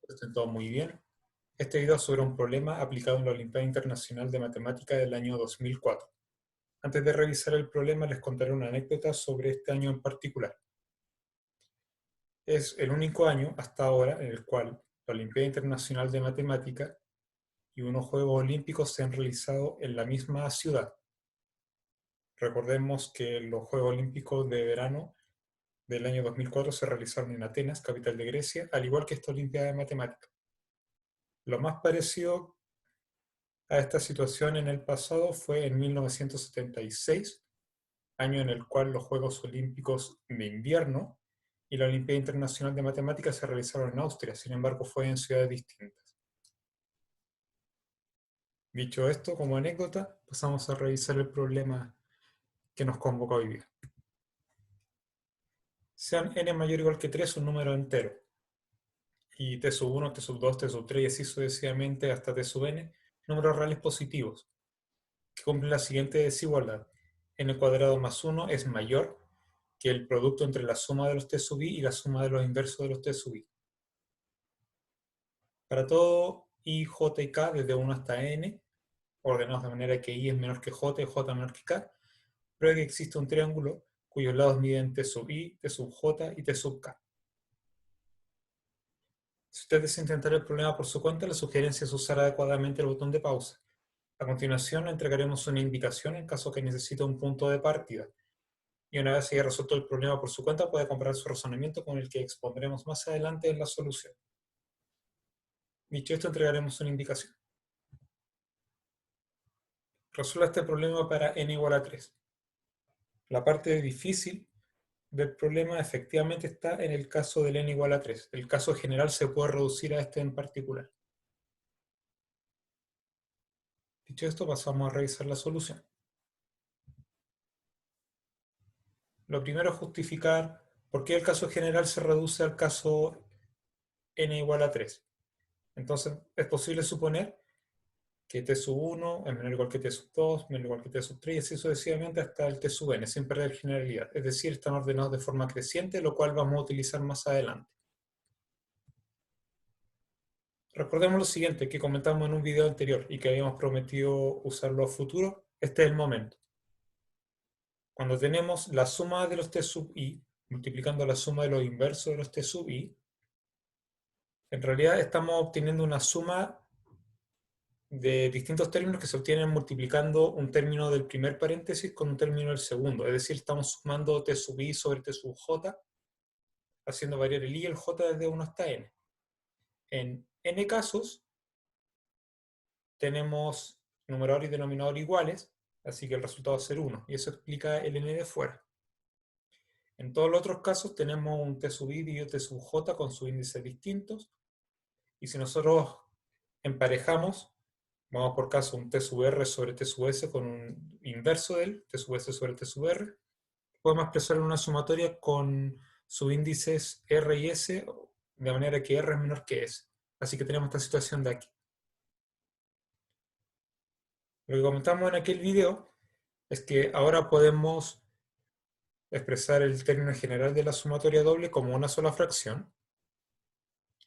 Estén todo muy bien. Este video es sobre un problema aplicado en la Olimpiada Internacional de Matemática del año 2004. Antes de revisar el problema, les contaré una anécdota sobre este año en particular. Es el único año hasta ahora en el cual la Olimpiada Internacional de Matemática y unos Juegos Olímpicos se han realizado en la misma ciudad. Recordemos que los Juegos Olímpicos de verano del año 2004 se realizaron en Atenas, capital de Grecia, al igual que esta Olimpiada de Matemática. Lo más parecido a esta situación en el pasado fue en 1976, año en el cual los Juegos Olímpicos de Invierno y la Olimpiada Internacional de Matemáticas se realizaron en Austria, sin embargo fue en ciudades distintas. Dicho esto, como anécdota, pasamos a revisar el problema que nos convoca hoy día. Sean n mayor o igual que 3 un número entero, y t sub 1, t sub 2, t sub 3 y así sucesivamente hasta t sub n, números reales positivos, que cumplen la siguiente desigualdad. N cuadrado más 1 es mayor que el producto entre la suma de los t sub i y la suma de los inversos de los t sub i. Para todo i, j y k desde 1 hasta n, ordenados de manera que i es menor que j y j menor que k, prueba que existe un triángulo cuyos lados miden t sub i, t sub j y t sub k. Si usted desea intentar el problema por su cuenta, la sugerencia es usar adecuadamente el botón de pausa. A continuación, le entregaremos una indicación en caso que necesite un punto de partida. Y una vez haya resuelto el problema por su cuenta, puede comparar su razonamiento con el que expondremos más adelante en la solución. Dicho esto, entregaremos una indicación. Resuelva este problema para n igual a 3. La parte difícil del problema efectivamente está en el caso del n igual a 3. El caso general se puede reducir a este en particular. Dicho esto, pasamos a revisar la solución. Lo primero es justificar por qué el caso general se reduce al caso n igual a 3. Entonces, es posible suponer que t sub 1 es menor o igual que t sub 2, menor o igual que t sub 3, y así sucesivamente hasta el t sub n, sin perder generalidad. Es decir, están ordenados de forma creciente, lo cual vamos a utilizar más adelante. Recordemos lo siguiente, que comentamos en un video anterior y que habíamos prometido usarlo a futuro. Este es el momento. Cuando tenemos la suma de los t sub i multiplicando la suma de los inversos de los t sub i, en realidad estamos obteniendo una suma de distintos términos que se obtienen multiplicando un término del primer paréntesis con un término del segundo. Es decir, estamos sumando t sub i sobre t sub j, haciendo variar el i y el j desde 1 hasta n. En n casos tenemos numerador y denominador iguales, así que el resultado va a ser 1, y eso explica el n de fuera. En todos los otros casos tenemos un t sub i dividido t sub j con sus índices distintos, y si nosotros emparejamos, vamos por caso un t sub r sobre t sub s con un inverso del t sub s sobre t sub r, podemos expresar una sumatoria con subíndices r y s, de manera que r es menor que s. Así que tenemos esta situación de aquí. Lo que comentamos en aquel video es que ahora podemos expresar el término general de la sumatoria doble como una sola fracción.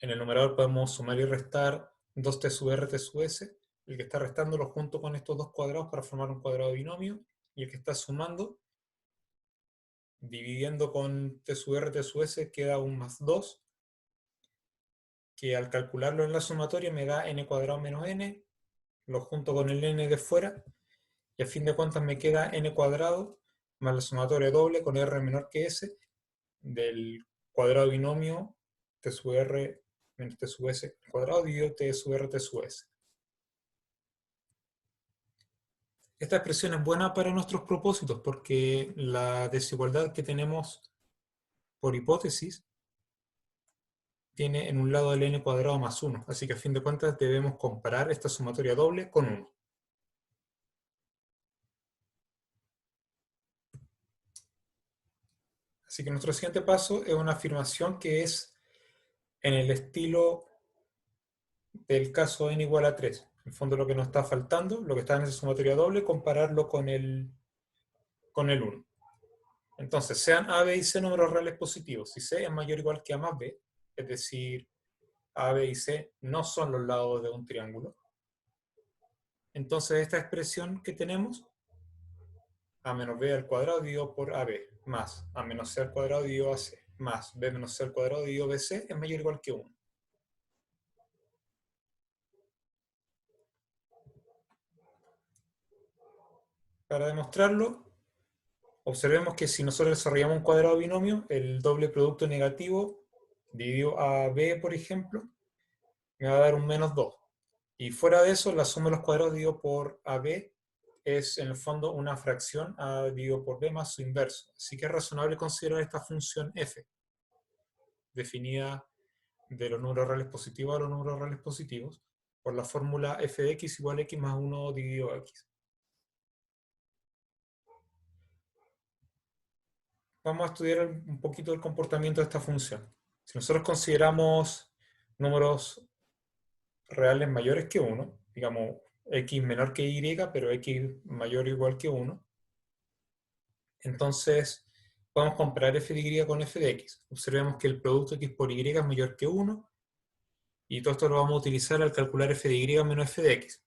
En el numerador podemos sumar y restar 2t sub r, t sub s, el que está restándolo junto con estos dos cuadrados para formar un cuadrado binomio, y el que está sumando, dividiendo con t sub r, t sub s, queda un más 2, que al calcularlo en la sumatoria me da n cuadrado menos n, lo junto con el n de fuera, y a fin de cuentas me queda n cuadrado más la sumatoria doble con r menor que s del cuadrado binomio t sub r menos t sub s al cuadrado dividido t sub r, t sub s. Esta expresión es buena para nuestros propósitos porque la desigualdad que tenemos por hipótesis tiene en un lado el n cuadrado más 1, así que a fin de cuentas debemos comparar esta sumatoria doble con 1. Así que nuestro siguiente paso es una afirmación que es en el estilo del caso n igual a 3. En el fondo lo que nos está faltando, lo que está en esa sumatoria doble, compararlo con el 1. Entonces, sean a, b y c números reales positivos. Si c es mayor o igual que a más b, es decir, A, B y C no son los lados de un triángulo. Entonces esta expresión que tenemos, a menos b al cuadrado dividido por ab, más a menos c al cuadrado dividido a c, más b menos c al cuadrado dividido a bc, es mayor o igual que 1. Para demostrarlo, observemos que si nosotros desarrollamos un cuadrado binomio, el doble producto negativo dividido a b, por ejemplo, me va a dar un menos 2. Y fuera de eso, la suma de los cuadrados dividido por AB es en el fondo una fracción A dividido por B más su inverso. Así que es razonable considerar esta función f, definida de los números reales positivos a los números reales positivos, por la fórmula f de x igual a x más 1 dividido a x. Vamos a estudiar un poquito el comportamiento de esta función. Si nosotros consideramos números reales mayores que 1, digamos x menor que y, pero x mayor o igual que 1, entonces podemos comparar f de y con f de x. Observemos que el producto x por y es mayor que 1, y todo esto lo vamos a utilizar al calcular f de y menos f de x.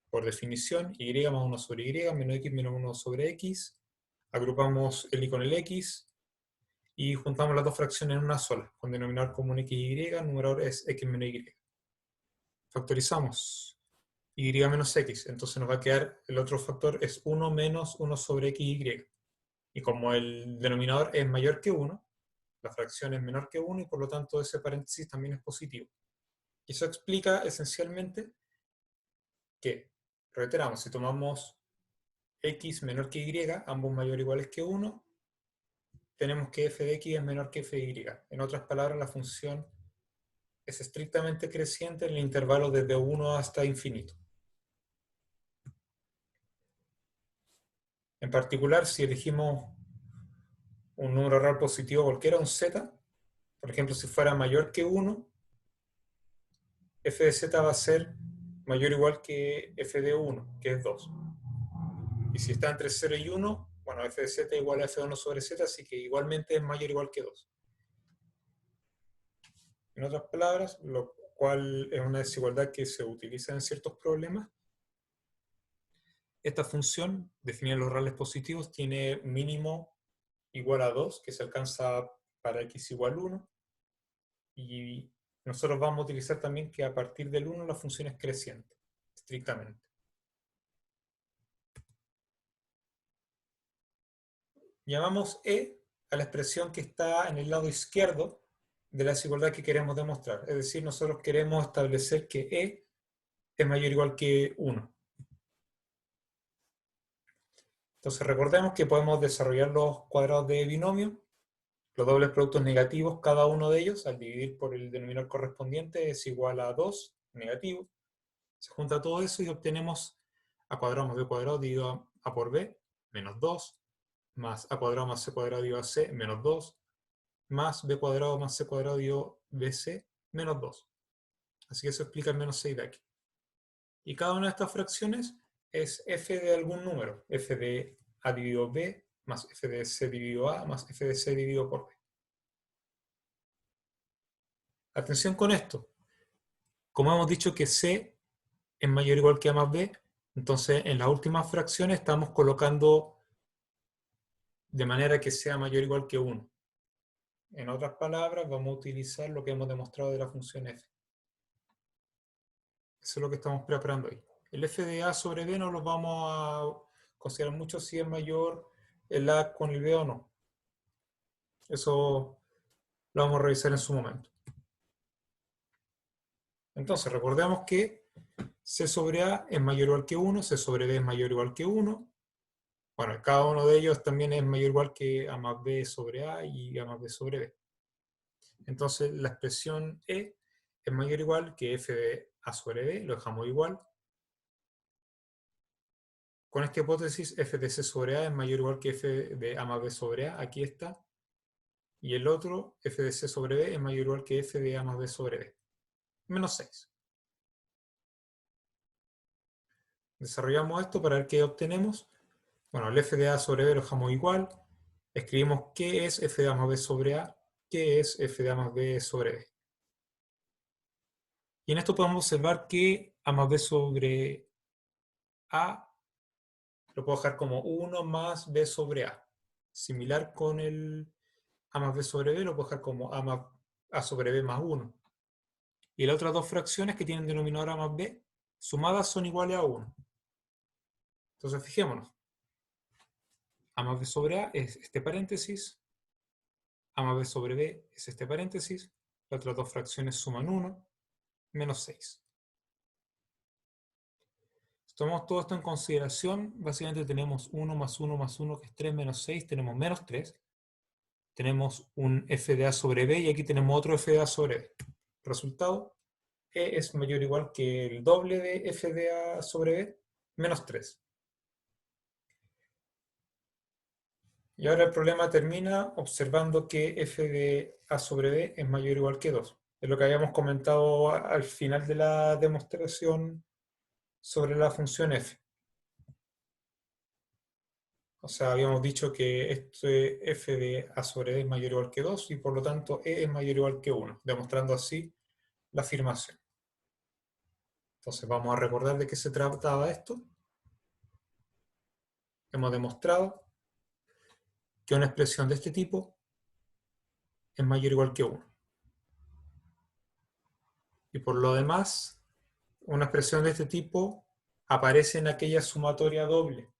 Por definición, y más 1 sobre y menos x menos 1 sobre x. Agrupamos el y con el x, y juntamos las dos fracciones en una sola, con denominador común x y, numerador es x menos y. Factorizamos y menos x, entonces nos va a quedar, el otro factor es 1 menos 1 sobre x y. Y como el denominador es mayor que 1, la fracción es menor que 1 y por lo tanto ese paréntesis también es positivo. Y eso explica esencialmente que, reiteramos, si tomamos x menor que y, ambos mayores o iguales que 1, tenemos que f de x es menor que f de y. En otras palabras, la función es estrictamente creciente en el intervalo desde 1 hasta infinito. En particular, si elegimos un número real positivo cualquiera, un z, por ejemplo, si fuera mayor que 1, f de z va a ser mayor o igual que f de 1, que es 2. Y si está entre 0 y 1, bueno, f de z igual a f de 1 sobre z, así que igualmente es mayor o igual que 2. En otras palabras, lo cual es una desigualdad que se utiliza en ciertos problemas, esta función, definida en los reales positivos, tiene mínimo igual a 2, que se alcanza para x igual a 1, y nosotros vamos a utilizar también que a partir del 1 la función es creciente, estrictamente. Llamamos E a la expresión que está en el lado izquierdo de la desigualdad que queremos demostrar. Es decir, nosotros queremos establecer que E es mayor o igual que 1. Entonces recordemos que podemos desarrollar los cuadrados de binomio, los dobles productos negativos, cada uno de ellos, al dividir por el denominador correspondiente, es igual a 2 negativo. Se junta todo eso y obtenemos a cuadrado más b cuadrado dividido a por b, menos 2, más a cuadrado más c cuadrado dividido a c, menos 2, más b cuadrado más c cuadrado dividido bc, menos 2. Así que eso explica el menos 6 de aquí. Y cada una de estas fracciones es f de algún número, f de a dividido b, más f de c dividido a, más f de c dividido por b. Atención con esto. Como hemos dicho que c es mayor o igual que a más b, entonces en las últimas fracciones estamos colocando de manera que sea mayor o igual que 1. En otras palabras, vamos a utilizar lo que hemos demostrado de la función f. Eso es lo que estamos preparando hoy. El f de a sobre b no lo vamos a considerar mucho si es mayor el a con el b o no. Eso lo vamos a revisar en su momento. Entonces, recordemos que c sobre a es mayor o igual que 1, c sobre b es mayor o igual que 1. Bueno, cada uno de ellos también es mayor o igual que a más b sobre a y a más b sobre b. Entonces, la expresión e es mayor o igual que f de a sobre b, lo dejamos igual. Con esta hipótesis, f de c sobre a es mayor o igual que f de a más b sobre a, aquí está. Y el otro, f de c sobre b, es mayor o igual que f de a más b sobre b. Menos 6. Desarrollamos esto para ver qué obtenemos. Bueno, el f de a sobre b lo dejamos igual. Escribimos qué es f de a más b sobre a, qué es f de a más b sobre b. Y en esto podemos observar que A más B sobre A lo puedo dejar como 1 más B sobre A. Similar con el A más B sobre B, lo puedo dejar como A sobre B más 1. Y las otras dos fracciones que tienen denominador A más B, sumadas son iguales a 1. Entonces fijémonos. A más B sobre A es este paréntesis. A más B sobre B es este paréntesis. Las otras dos fracciones suman 1, menos 6. Si tomamos todo esto en consideración, básicamente tenemos 1 más 1 más 1, que es 3, menos 6, tenemos menos 3. Tenemos un f de A sobre B y aquí tenemos otro f de A sobre B. Resultado, E es mayor o igual que el doble de f de A sobre B, menos 3. Y ahora el problema termina observando que f de A sobre B es mayor o igual que 2. Es lo que habíamos comentado al final de la demostración sobre la función f. O sea, habíamos dicho que este f de A sobre B es mayor o igual que 2 y por lo tanto E es mayor o igual que 1, demostrando así la afirmación. Entonces vamos a recordar de qué se trataba esto. Hemos demostrado que una expresión de este tipo es mayor o igual que 1. Y por lo demás, una expresión de este tipo aparece en aquella sumatoria doble,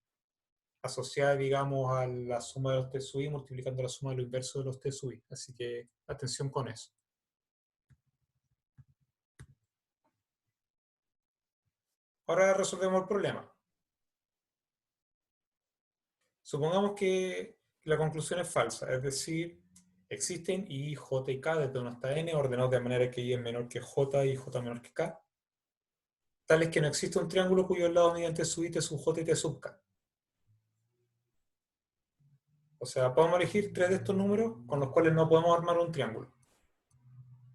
asociada, digamos, a la suma de los t sub i multiplicando la suma de lo inverso de los t sub i. Así que atención con eso. Ahora resolvemos el problema. Supongamos que la conclusión es falsa, es decir, existen i, j y k desde 1 hasta n ordenados de manera que i es menor que j y j menor que k, tales que no existe un triángulo cuyos lados miden t sub i, t sub j y t sub k. O sea, podemos elegir 3 de estos números con los cuales no podemos armar un triángulo.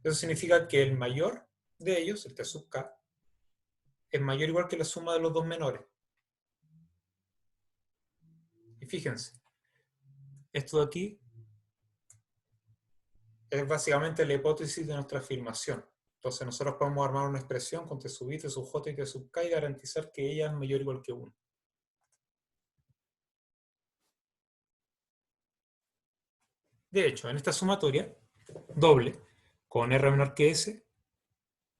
Eso significa que el mayor de ellos, el t sub k, es mayor o igual que la suma de los dos menores. Y fíjense, esto de aquí es básicamente la hipótesis de nuestra afirmación. Entonces nosotros podemos armar una expresión con t sub i, t sub j y t sub k y garantizar que ella es mayor o igual que 1. De hecho, en esta sumatoria doble, con r menor que s,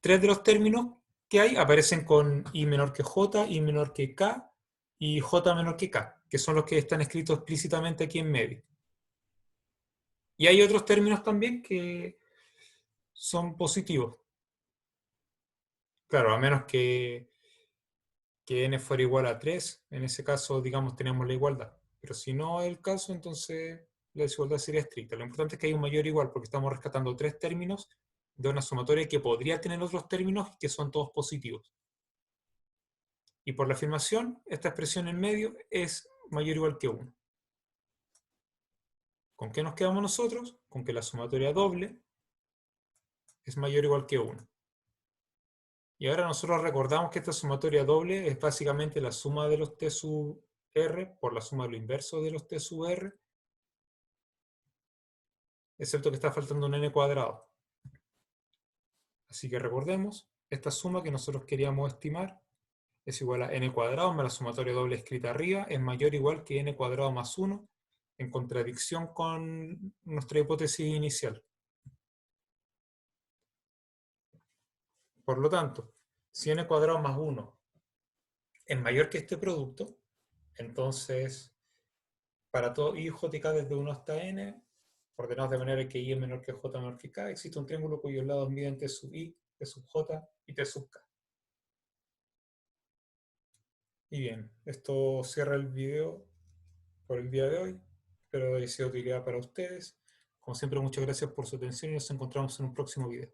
3 de los términos que hay aparecen con i menor que j, i menor que k y j menor que k, que son los que están escritos explícitamente aquí en medio. Y hay otros términos también que son positivos. Claro, a menos que n fuera igual a 3, en ese caso, digamos, tenemos la igualdad. Pero si no es el caso, entonces la desigualdad sería estricta. Lo importante es que hay un mayor igual, porque estamos rescatando 3 términos de una sumatoria que podría tener otros términos que son todos positivos. Y por la afirmación, esta expresión en medio es mayor o igual que 1. ¿Con qué nos quedamos nosotros? Con que la sumatoria doble es mayor o igual que 1. Y ahora nosotros recordamos que esta sumatoria doble es básicamente la suma de los t sub r por la suma de lo inverso de los t sub r, excepto que está faltando un n cuadrado. Así que recordemos, esta suma que nosotros queríamos estimar es igual a n cuadrado más la sumatoria doble escrita arriba, es mayor o igual que n cuadrado más 1, en contradicción con nuestra hipótesis inicial. Por lo tanto, si n cuadrado más 1 es mayor que este producto, entonces para todo i, j y k desde 1 hasta n, ordenados de manera que i es menor que j menor que k, existe un triángulo cuyos lados miden t sub i, t sub j y t sub k. Y bien, esto cierra el video por el día de hoy. Espero haya sido de utilidad para ustedes. Como siempre, muchas gracias por su atención y nos encontramos en un próximo video.